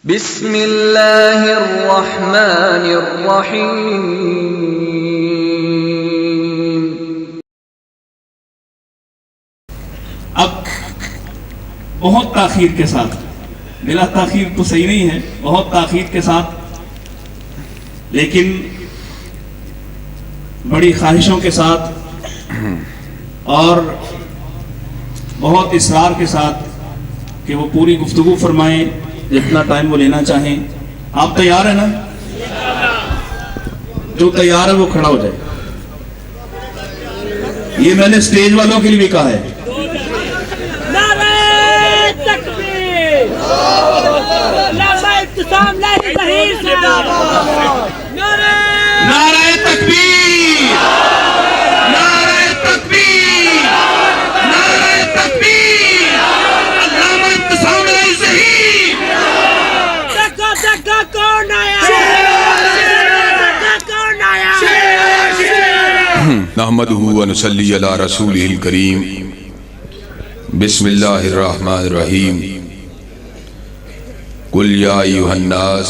बिस्मिल्लाहिर्रहमानिर्रहीम। अब बहुत ताखीर के साथ, बिला ताखीर तो सही नहीं है, बहुत ताखीर के साथ, लेकिन बड़ी ख्वाहिशों के साथ और बहुत इसरार के साथ कि वो पूरी गुफ्तगू फरमाएं, जितना टाइम वो लेना चाहें। आप तैयार हैं ना? जो तैयार है वो खड़ा हो जाए। ये मैंने स्टेज वालों के लिए भी कहा है। नारे तकबीर, नारे तकबीर, नारे तकबीर। अल्लामा इंतसाम नहीं सही। देखो कौन आया, कौन आया। नहमदुहु व नुसल्ली अला रसूलिहिल करीम। बिस्मिल्लाहिर्रहमानिर्रहीम। कुल या अय्युहन नास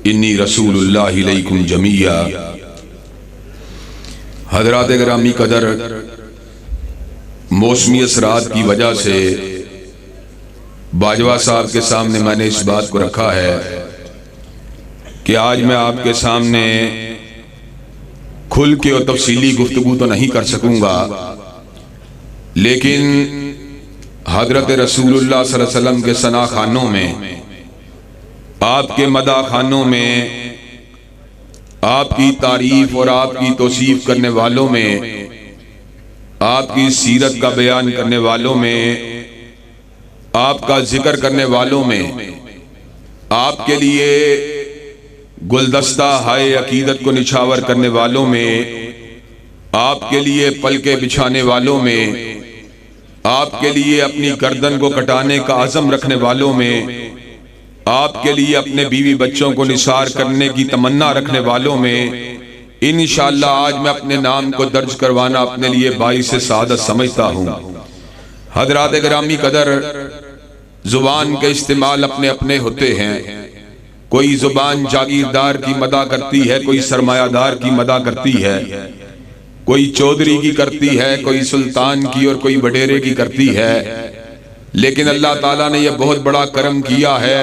इन्नी रसूलुल्लाहि इलैकुम जमीया। हज़रात गिरामी कदर, मौसमी असरात की वजह से बाजवा साहब के सामने मैंने इस बात को रखा है कि आज मैं आपके सामने खुल के और तफसीली गुफ्तगू तो नहीं कर सकूंगा, लेकिन हज़रत रसूलुल्लाह सल्लल्लाहु अलैहि वसल्लम के सना खानों में, आपके मदा खानों में, आपकी तारीफ और आपकी तौसीफ करने वालों में, आपकी सीरत का बयान करने वालों में, आपका जिक्र करने वालों में, आपके लिए गुलदस्ता हाय अकीदत को निछावर करने वालों में, आपके लिए पलके बिछाने वालों में, आपके लिए अपनी गर्दन को कटाने का अज़म रखने वालों में, आपके लिए अपने बीवी बच्चों को निसार करने की तमन्ना रखने वालों में, इंशाअल्लाह आज मैं अपने नाम को दर्ज करवाना अपने लिए बाइस से सादत समझता हूँ। हज़रात गिरामी कदर, जुबान के इस्तेमाल अपने अपने होते हैं। कोई जुबान जागीरदार की मदा करती है, कोई सरमायादार की मदा करती है, कोई चौधरी की करती है, कोई सुल्तान की और कोई वडेरे की करती है। लेकिन अल्लाह ताला ने यह बहुत बड़ा करम किया है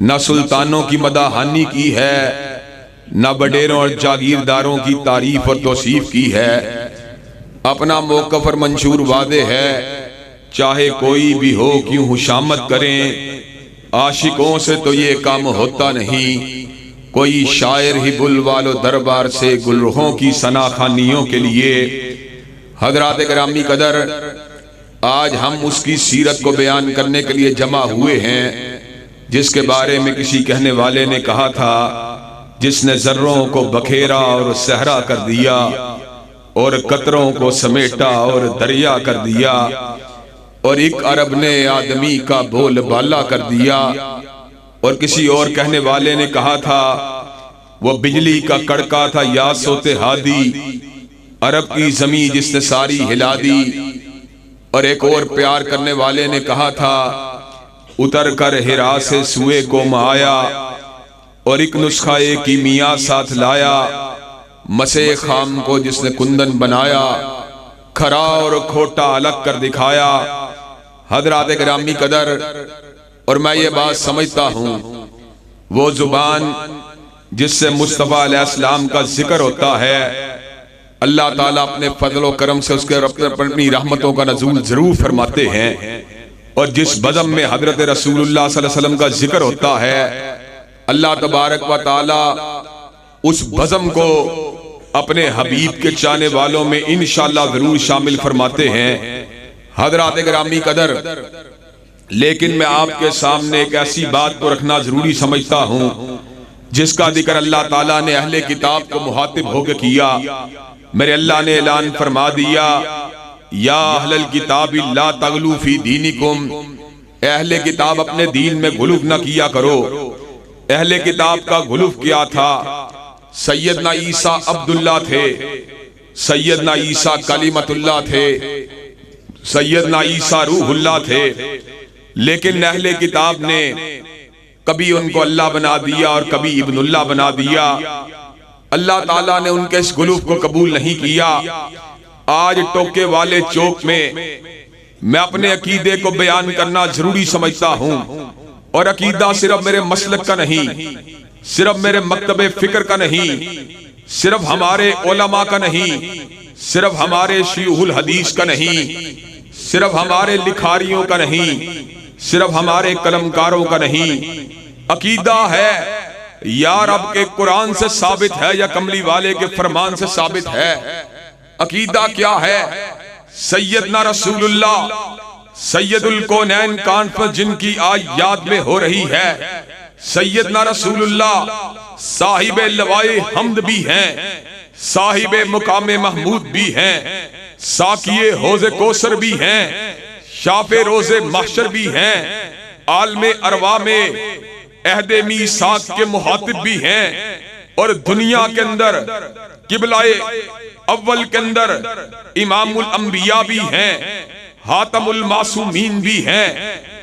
न सुल्तानों की मदाहानी की है, न वडेरों और जागीरदारों की तारीफ और तौसीफ की है। अपना मौक़िफ़ और मंशूर वादे है, चाहे कोई भी हो क्यों हुशामत करें, आशिकों से तो ये काम होता नहीं। कोई शायर ही बुल वालो दरबार से गुलरों की सना खानियों के लिए। हज़रात गिरामी कदर, आज हम उसकी सीरत को बयान करने के लिए जमा हुए हैं जिसके बारे में किसी कहने वाले ने कहा था, जिसने ज़र्रों को बखेरा और सहरा कर दिया और कतरों को समेटा और दरिया कर दिया, और एक अरब ने आदमी का बोल बाला कर दिया। और किसी और कहने वाले ने कहा था, वो बिजली का कड़का था या सोते हादी, अरब की जमी जिसने सारी हिला दी। और एक और प्यार करने वाले ने कहा था, उतर कर हिरा से सुए को आया और एक नुस्खा कीमिया साथ लाया। मसे खाम को जिसने कुंदन बनाया, खरा और खोटा अलग कर दिखाया। हज़रात गिरामी कदर, और मैं ये बात समझता हूँ, वो जुबान जिससे मुस्तफ़ा अलैहिस्सलाम का जिक्र होता है, अल्लाह ताला अपने फजल व करम से उसके अपनी रहमतों का नज़ूल जरूर फरमाते हैं। और जिस बज़म में हज़रत रसूलुल्लाह सल्लल्लाहु अलैहि वसल्लम का जिक्र होता है, अल्लाह तबारक व ताला उस बज़म को अपने हबीब के चाहने वालों में इंशाअल्लाह जरूर शामिल फरमाते हैं। हज़रात गिरामी कदर, लेकिन मैं आपके सामने एक ऐसी बात को रखना जरूरी समझता हूँ जिसका जिक्र अल्लाह ताला ने अहले किताब को मुहातिब होकर किया। मेरे अल्लाह ने ऐलान फरमा दिया, या अहलल किताब ला तगलू फी दीनिकुम, अहले किताब अपने दीन में गुलूफ न किया करो। अहले किताब का गुलूफ क्या था? सैयदना ईसा अब्दुल्ला थे, सैयदना ईसा कलीमतुल्लाह थे, सैयदना ईसा रूहुल्लाह थे, लेकिन अहले किताब ने कभी उनको अल्लाह बना दिया और कभी इब्नुल्लाह बना दिया। अल्लाह ताला ने उनके इस गुलूफ को कबूल नहीं किया। आज टोके वाले चौक में मैं अपने अकीदे को बयान करना जरूरी समझता हूं, और अकीदा सिर्फ मेरे मसलक का नहीं, सिर्फ मेरे मकतबे फिक्र का नहीं, सिर्फ हमारे उलमा का नहीं, सिर्फ हमारे शयूहुल हदीस का नहीं, सिर्फ हमारे लिखारियों का नहीं, सिर्फ हमारे कलमकारों का नहीं। अकीदा है या रब के कुरान से साबित है या कमली वाले के फरमान से साबित है। अकीदा क्या है? सैयदना रसूलुल्लाह सैयदुल कौनैन कॉन्फ्रेंस जिनकी आज याद में हो रही है, सैयदना रसूलुल्लाह साहिबे लवाए हम्द भी हैं, साहिबे मुकामे महमूद भी हैं, साकिये हौज़े कौसर भी हैं, शाफे रोज़े महशर भी हैं, आलमे अरवा में अहदे मीसाक के मुहातिब भी हैं, और दुनिया के अंदर किबलाए अव्वल के अंदर इमामुल अंबिया भी हैं, हातमुल मासूमीन भी हैं,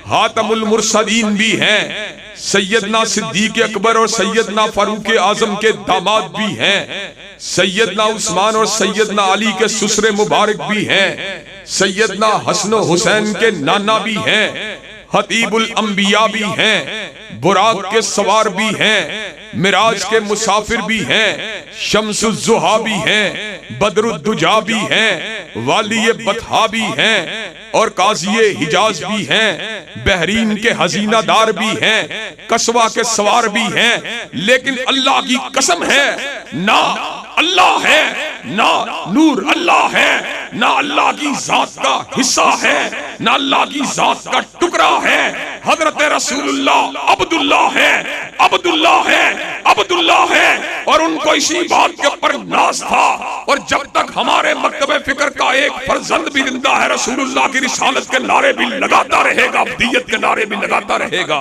हातमुल मुरसलीन भी हैं, सैयदना सिद्दीक अकबर और सैयदना फारूक आजम के दामाद भी हैं, सैयदना उस्मान और सैयदना अली के ससुरे मुबारक भी हैं, सैयदना हसन हुसैन के नाना भी हैं, हतीबुल अंबिया भी हैं, बुराक के सवार भी हैं, मिराज के मुसाफिर भी हैं, शम्सुज़्ज़ुहा भी हैं, बदरुद्दुजा भी हैं, वालिये बतहा भी हैं, और काज़िये हिजाज भी हैं, बहरीन के हजीनादार भी हैं, कसवा के सवार भी हैं। लेकिन अल्लाह की कसम है, ना अल्लाह है, ना नूर अल्लाह है, ना अल्लाह की जात का हिस्सा है, ना अल्लाह की जात का टुकड़ा है। हजरत रसूलुल्लाह अब्दुल्लाह है, अब्दुल्लाह है, अब्दुल्लाह है, और उनको इसी बात के ऊपर नाज था। और जब तक हमारे मकतबे फिक्र का एक फर्जंद भी जिंदा है, रसूलुल्लाह की रिसालत के नारे भी लगाता रहेगा, अब्दियत के नारे भी लगाता रहेगा।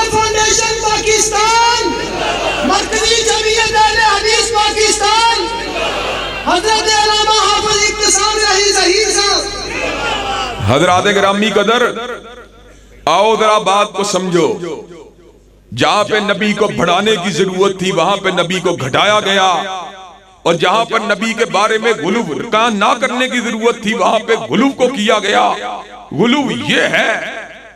फाउंडेशन पाकिस्तान, मरकजी जमीयत अहले हदीस पाकिस्तान, हजरत अल्लामा हाफिज इक्तिसाम रही ज़हीर साहब। हजरात गिरामी कदर, आओ जरा बात को समझो। जहां पे नबी को बढ़ाने की जरूरत थी वहां पे नबी को घटाया गया, और जहां पर नबी के बारे में गुलूव ना करने की जरूरत थी वहां पे गुलूव को किया गया। गुलूव ये है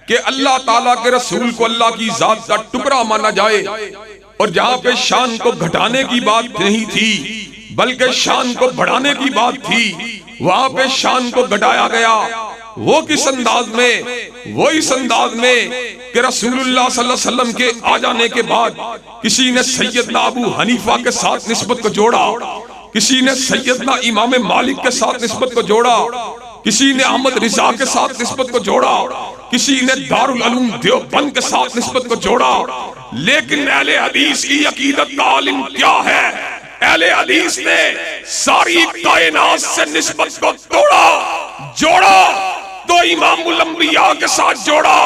कि अल्लाह ताला के रसूल को अल्लाह की जात का टुकड़ा माना जाए, और जहां पे शान को घटाने की बात नहीं थी बल्कि शान को बढ़ाने की बात थी, वहां पे शान को घटाया गया। वो किस अंदाज में? वो इस अंदाज में कि रसूलुल्लाह सल्लल्लाहु अलैहि वसल्लम के आ जाने के बाद किसी ने सैयदना अबू हनीफा के साथ निस्बत को जोड़ा, किसी ने सैयदना इमाम मालिक के साथ निस्बत को जोड़ा, किसी ने अहमद रिजा के साथ निस्बत को जोड़ा, किसी ने दारुल उलूम देवबंद के साथ निस्बत को जोड़ा। लेकिन अहले हदीस की अकीदत का आलिम क्या है? अहले हदीस ने सारी कायनात से निस्बत को तोड़ा, जोड़ा तो इमामुल अंबिया के साथ जोड़ा,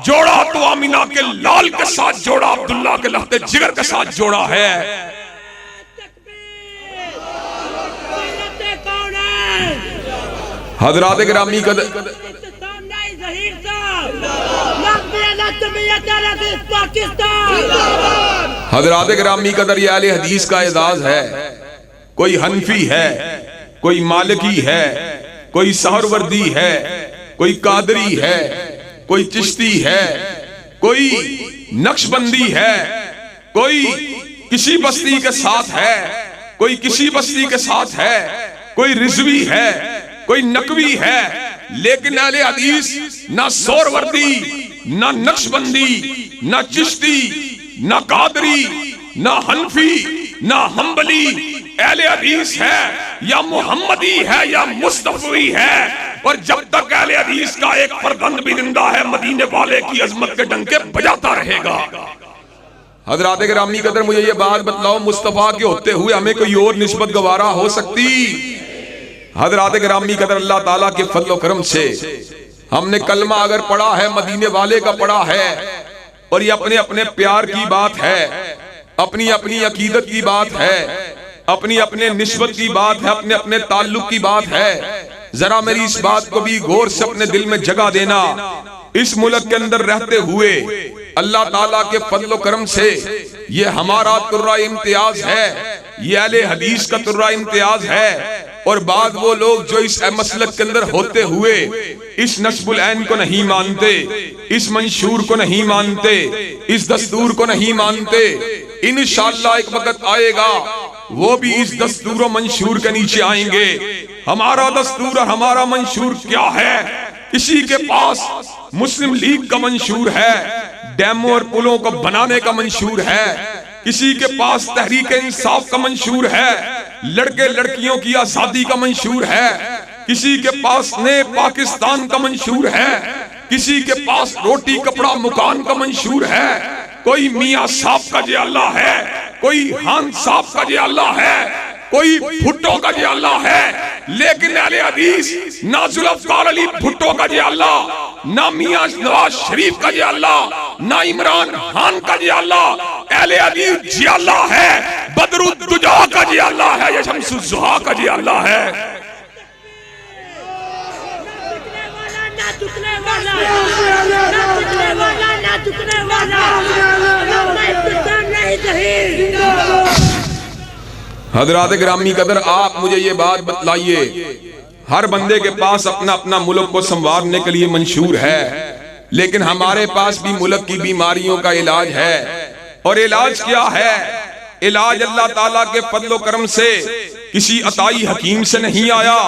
जोड़ा तो आमिना के लाल के साथ जोड़ा, अब्दुल्ला के लहते जिगर के साथ जोड़ा है। हजरात गिरामी कदर, हजरात गिरामी कदर, ये अहले हदीस का एजाज है। कोई हनफी है, कोई मालिकी है, कोई सहरवर्दी है, कोई कादरी है, कोई चिश्ती है, कोई नक्शबंदी है, कोई किसी बस्ती के साथ है, कोई किसी बस्ती के साथ है, कोई रिजवी है, कोई नकवी है। लेकिन अहले हदीस ना सोरवर्दी, ना नक्शबंदी, ना चिश्ती, ना कादरी, ना हनफी, ना हम्बली। अहले हदीस है या मुहम्मदी है या मुस्तफवी है। और जब तक अहले हदीस का एक फर्जंद भी जिंदा है, मदीने वाले की अजमत के डंके बजाता रहेगा। हजरात गिरामी कदर, मुझे ये बात बतलाओ, मुस्तफा के होते हुए हमें कोई और निस्बत गवारा हो सकती? हजरात गिरामी कदर, अल्लाह ताला के फजल करम से हमने कलमा अगर पढ़ा है मदीने वाले का पढ़ा है, और ये अपने अपने प्यार की बात है, अपनी अपनी अकीदत की बात है, अपनी अपने निस्बत की बात है, अपने अपने ताल्लुक की बात है। जरा मेरी इस बात को भी गौर से अपने दिल में जगह देना। इस मुल्क के अंदर रहते हुए अल्लाह ताला के फजल करम से ये हमारा तुर्रा इम्तियाज है, ये अहले हदीस का तुर्रा इम्तियाज है। और बाद वो लोग जो इस मसलक के अंदर होते हुए इस नस्बुल ऐन को नहीं मानते, इस मंशूर को नहीं मानते, इस दस्तूर को नहीं मानते, इंशाअल्लाह एक वक्त आएगा वो भी इस दस्तूर और मंशूर के नीचे आएंगे। हमारा दस्तूर और हमारा मंशूर क्या है? किसी के पास मुस्लिम लीग का मंशूर है, डैमों और पुलों को बनाने का मंशूर है। किसी के पास तहरीक इंसाफ का मंशूर है, लड़के लड़कियों की आजादी का मंशूर है। किसी के पास नए पाकिस्तान का मंशूर है। किसी के पास रोटी कपड़ा मकान का मंशूर है। कोई मियाँ साहब का जे अल्लाह है, कोई हान साहब का जे अल्लाह है, कोई भुट्टो का जे अल्लाह है। लेकिन अहले हदीस ना जुल्फ़िकार अली भुट्टो का जे अल्लाह, ना मियाँ नवाज शरीफ का जे अल्लाह, ना इमरान खान का जे अल्लाह। अहले हदीस जे अल्लाह है, बदरुद्दुजा का जे अल्लाह है, या शम्सुज़्ज़ुहा का जे अल्लाह है। हज़रात गिरामी कदर, आप मुझे ये बात बतलाइए, हर बंदे के पास अपना अपना मुल्क को संवारने के लिए मंशूर है, लेकिन हमारे पास भी मुल्क की बीमारियों का इलाज है। और इलाज क्या है? इलाज अल्लाह ताला के फजल करम से किसी अताई हकीम से नहीं आया,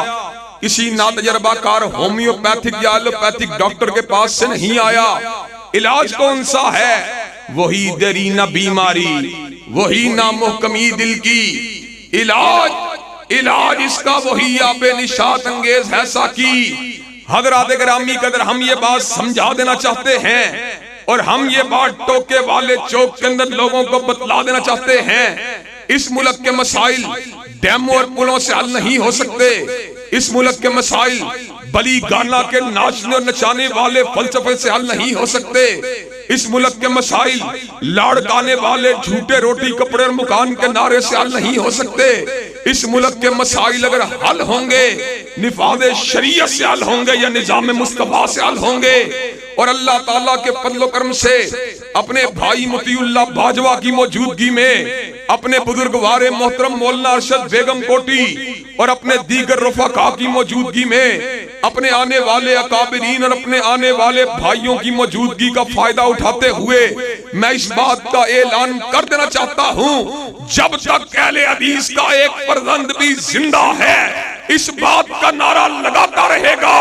किसी नातजर्बाकार होम्योपैथिक या एलोपैथिक डॉक्टर के पास से नहीं आया। इलाज कौन सा है? वही देरीना बीमारी, वही नामुहकमी दिल की। इलाज इसका वही आपे निशात अंगेज है साकी। हज़रात गिरामी कदर, हम ये बात समझा देना चाहते हैं, और हम ये बात टोके वाले चौक के अंदर लोगों को बतला देना चाहते हैं, इस मुल्क के मसाइल डैमों और पुलों से हल नहीं हो सकते। इस मुल्क के मसाइल बली गाना के नाचने और नचाने वाले फलसफे से हल नहीं हो सकते। इस मुल्क के मसाइल लाड़काने वाले झूठे रोटी कपड़े और मकान के नारे से हल नहीं हो सकते। इस मुल्क के मसाइल अगर हल होंगे, निफाज़े शरीयत से हल होंगे या निजाम मुस्तफा से हल होंगे। और अल्लाह ताला के फज़ल करम से अपने भाई मुतीउल्लाह बाजवा की मौजूदगी में, अपने बुजुर्गवारे मोहतरम मौलाना अरशद बेगम कोटी और अपने दीगर रफ़ाक़ा की मौजूदगी में, अपने आने वाले अकाबिरीन और अपने आने वाले भाइयों की मौजूदगी का फायदा उठाते हुए मैं इस बात का ऐलान कर देना चाहता हूँ, जब तक अहले हदीस का एक फर्जंद भी जिंदा है, इस बात का नारा लगाता रहेगा,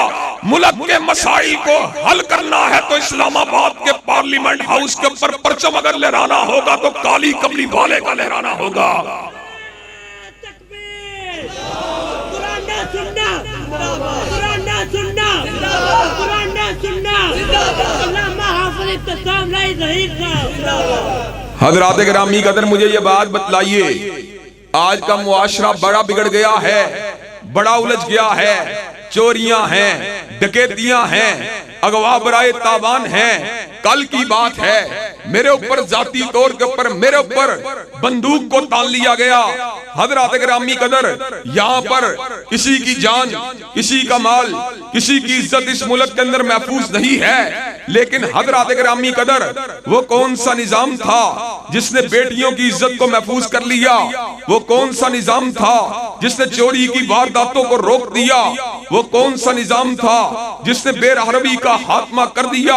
मुल्क के मसाइल को हल करना है तो इस्लामाबाद के पार्लियामेंट हाउस के ऊपर परचम अगर लहराना होगा तो काली कमली वाले का लहराना होगा। हज़रात गिरामी कदर, मुझे ये बात बतलाइए, आज का मुआशरा बड़ा बिगड़ गया है, बड़ा उलझ गया है। चोरियां हैं, डकैतियां हैं, अगवा बराए तावान हैं। कल की बात है, मेरे ऊपर जाती तौर के ऊपर मेरे ऊपर बंदूक को तान लिया गया। हज़रात गिरामी कदर, यहाँ पर किसी की जान, किसी का माल, किसी की इज्जत इस मुल्क के अंदर महफूज नहीं है। लेकिन हज़रात गिरामी कदर, वो कौन सा निजाम था जिसने बेटियों की इज्जत को महफूज कर लिया? वो कौन सा निजाम था जिसने चोरी की वारदातों को रोक दिया? वो कौन सा निजाम था जिसने बेरहरवी का खात्मा कर दिया?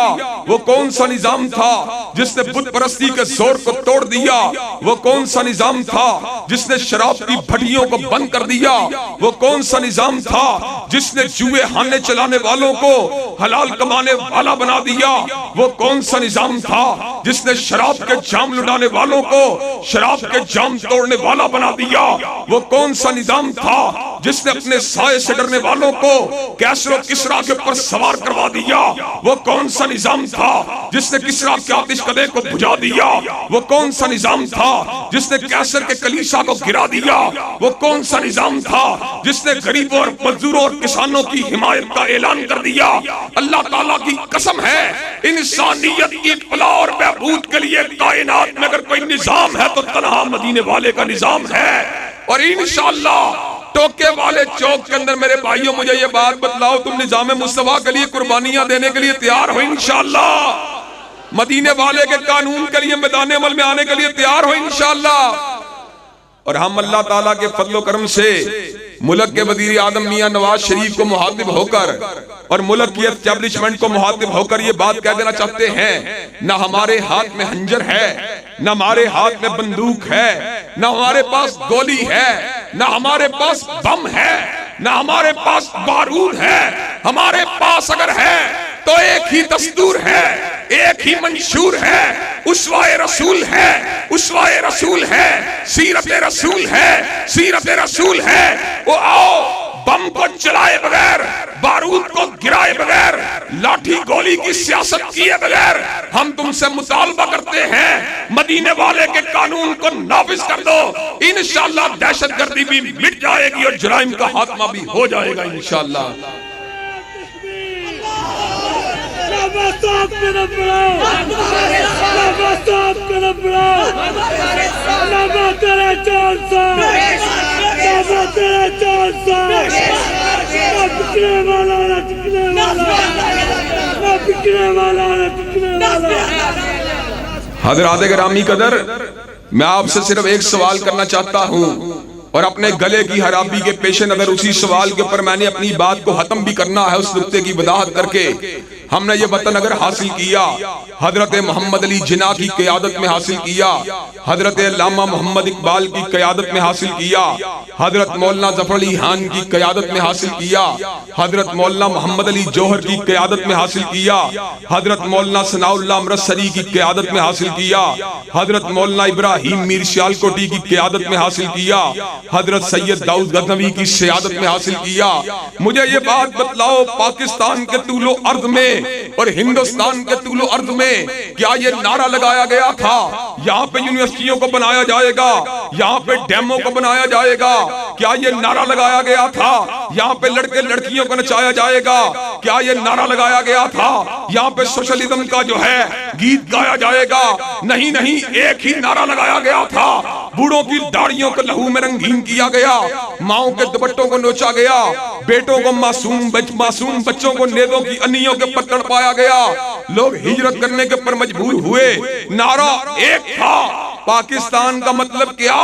वो कौन सा निजाम था जिसने बुत परस्ती के जोर को तोड़ दिया? वो कौन सा निजाम था जिसने शराब की भट्टियों को बंद कर दिया? वो कौन सा निजाम था जिसने जुए खाने चलाने वालों को हलाल कमाने वाला बना दिया? वो कौन सा निजाम था जिसने शराब के जाम लुटाने वालों को शराब के जाम तोड़ने वाला बना दिया? वो कौन सा निजाम था जिसने अपने साए से डरने वालों को कैसर किसरा के ऊपर सवार करवा दिया? वो कौन सा निजाम था जिसने किसरा के आतिशकदे को बुझा दिया? वो कौन सा निजाम था जिसने कैसर के कलीसा को गिरा दिया? वो कौन सा निजाम था जिसने गरीबों और मजदूरों और किसानों की हिमायत का ऐलान कर दिया? अल्लाह ताला की कसम है, इंसानियत की इत्तला और बहबूद के लिए कायनात में अगर कोई निजाम है तो तन्हा मदीने वाले का निजाम है। और इंशाअल्लाह टोके वाले चौक के अंदर मेरे भाइयों मुझे ये बात बतलाओ, तुम निजाम मुस्तफा के लिए कुर्बानियां देने के लिए तैयार हो? इंशाअल्लाह मदीने वाले के कानून के लिए मैदान अमल में आने के लिए तैयार हो? इंशाअल्लाह। और हम अल्लाह ताला के फजल करम से मुल्क के वजीर आजम मियां नवाज शरीफ को मुहातिब होकर और मुल्क की एस्टेब्लिशमेंट को मुहातिब होकर ये बात कह देना चाहते हैं, ना हमारे हाथ में हंजर है, ना हमारे हाथ में बंदूक है, ना हमारे पास गोली है, ना हमारे पास बम है, ना हमारे पास बारूद है। हमारे पास अगर है तो एक ही दस्तूर है, एक ही मंशूर है, उस्वाए रसूल है, उस्वाए रसूल है, सीरत रसूल है, सीरत रसूल है। वो आओ बम को चलाए बगैर, बारूद को गिराए बगैर, लाठी गोली की सियासत किए बगैर हम तुमसे मुतालबा करते हैं, मदीने वाले के कानून को नाफिज कर दो। इंशाअल्लाह दहशतगर्दी भी मिट जाएगी और जुराइम का खात्मा भी हो जाएगा इंशाअल्लाह। हज़रात गिरामी कदर, मैं आपसे सिर्फ एक सवाल करना चाहता हूँ और अपने गले की खराबी के पेश नजर उसी सवाल के ऊपर मैंने अपनी बात को खत्म भी करना है, उस नुक्ते की वजाहत करके। हमने ये वतन अगर हासिल किया हजरत मोहम्मद अली जिन्ना की क़यादत में हासिल किया, हजरत अल्लामा मोहम्मद इकबाल की क़यादत में हासिल किया, हजरत मौलाना जफर अली खान की क़यादत में हासिल किया, हजरत मौलाना मोहम्मद अली जौहर की क़यादत में हासिल किया, हजरत मौलाना सनाउल्लाह अमृतसरी की क़यादत में हासिल किया, हजरत मौलाना इब्राहिम मीर सियालकोटी की क़यादत में हासिल किया, हजरत सैयद दाऊद गजनवी की सियादत में हासिल किया। मुझे ये बात बतलाओ, पाकिस्तान के तूलो अर्द में और हिंदुस्तान के तूलो अर्द में क्या ये नारा लगाया गया था, यहाँ पे यूनिवर्सिटियों को बनाया जाएगा, यहाँ पे डैमों को बनाया जाएगा? क्या ये नारा लगाया गया था यहाँ पे लड़के लड़कियों को नचाया जाएगा? क्या ये नारा लगाया गया था यहाँ पे सोशलिज्म का जो है गीत गाया जाएगा? नहीं नहीं, एक ही नारा लगाया गया था, बूढ़ों की दाढ़ियों को लहू में रंगीन किया गया, माओ के दुपट्टों को नोचा गया, बेटों को मासूम बच्चों को नेदों की अन्नियों के ऊपर तड़पाया गया, लोग हिजरत करने के ऊपर मजबूर हुए। नारा एक था, पाकिस्तान का मतलब क्या?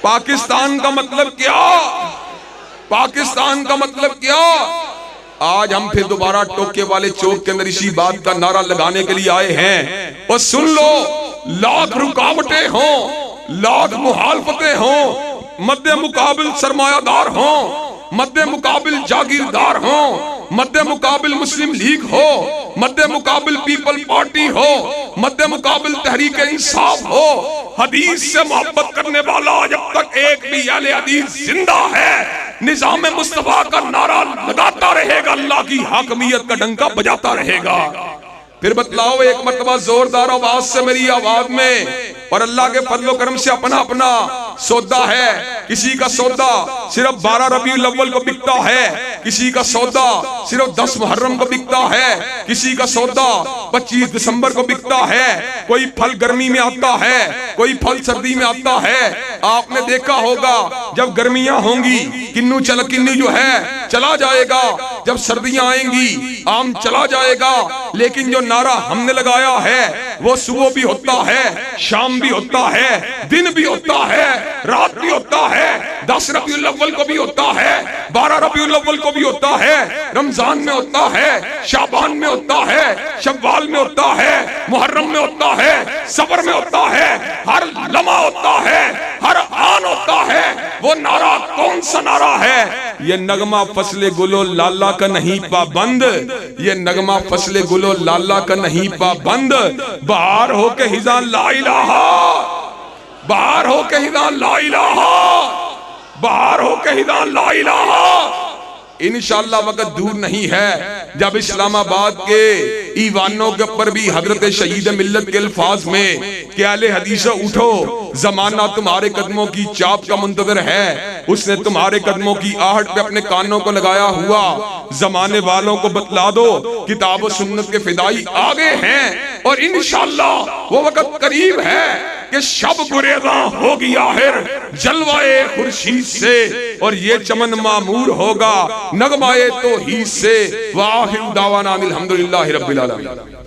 पाकिस्तान का मतलब क्या? पाकिस्तान का मतलब क्या? आज हम फिर दोबारा टोके वाले चौक के अंदर इसी बात का नारा लगाने के लिए आए हैं। और सुन लो, लाख रुकावटें हों, लाख मुखालफतें हों, मद्दे मुकाबिल सरमायादार हों, मद्दे मुकाबिल जागीरदार हों, मद्दे मुकाबिल मुस्लिम लीग हो, मद्दे मुकाबिल पीपल पार्टी हो, मद्दे मुकाबिल तहरीक इंसाफ हो, हदीस से मोहब्बत करने वाला जब तक एक भी अहले हदीस जिंदा है निजाम मुस्तफा का नारा लगाता रहेगा, अल्लाह की हाकमियत का डंका बजाता रहेगा। फिर बतलाओ एक मर्तबा जोरदार आवाज से मेरी आवाज में, और अल्लाह के फजलो करम से अपना अपना सौदा है। किसी का सौदा सिर्फ 12 रबीउल अव्वल को बिकता है, किसी का सौदा सिर्फ 10 मुहर्रम को बिकता है, किसी का सौदा 25 दिसंबर को बिकता है। कोई फल गर्मी में आता है, कोई फल सर्दी में आता है। आपने देखा होगा जब गर्मियां होंगी किन्नू जो है चला जाएगा, जब सर्दियां आएंगी आम चला जाएगा। लेकिन जो नारा हमने लगाया है वो सुबह भी होता है, शाम भी होता है, दिन भी होता है, रात भी होता है, 10 रबीउल अव्वल को भी होता है, 12 रबीउल अव्वल को भी होता है, रमजान में होता है, शाबान में होता है, शव्वाल में होता है, मुहर्रम में होता है, सफर में होता है, हर लम्हा होता है, हर आन होता है। वो नारा कौन सा नारा है? ये नगमा फसले गुलो लाला का नहीं पाबंद, ये नगमा फसले गुलो लाला का नहीं पाबंद। बाहर हो के हिजा ला इलाहा, बाहर हो के हिजा ला इलाहा, बाहर हो के हिदा ला इलाहा। इंशाअल्लाह वक्त दूर नहीं है जब इस्लामाबाद के ईवानों के ऊपर भी हजरत शहीद मिल्लत के अल्फाज में कि अहले हदीस उठो, जमाना तुम्हारे कदमों की चाप का मुंतजर है, उसने तुम्हारे कदमों की आहट पे अपने कानों को लगाया हुआ, जमाने वालों को बतला दो किताब और सुन्नत के फिदाई आगे हैं और इंशाअल्लाह वो वक्त करीब है कि शब गुरेज़ा होगी आखिर जलवाए खुर्शीद से और ये चमन मामूर होगा नगमाए तौहीद से। व आखिर दावाना अनिल हम्दुलिल्लाहि रब्बिल आलमीन।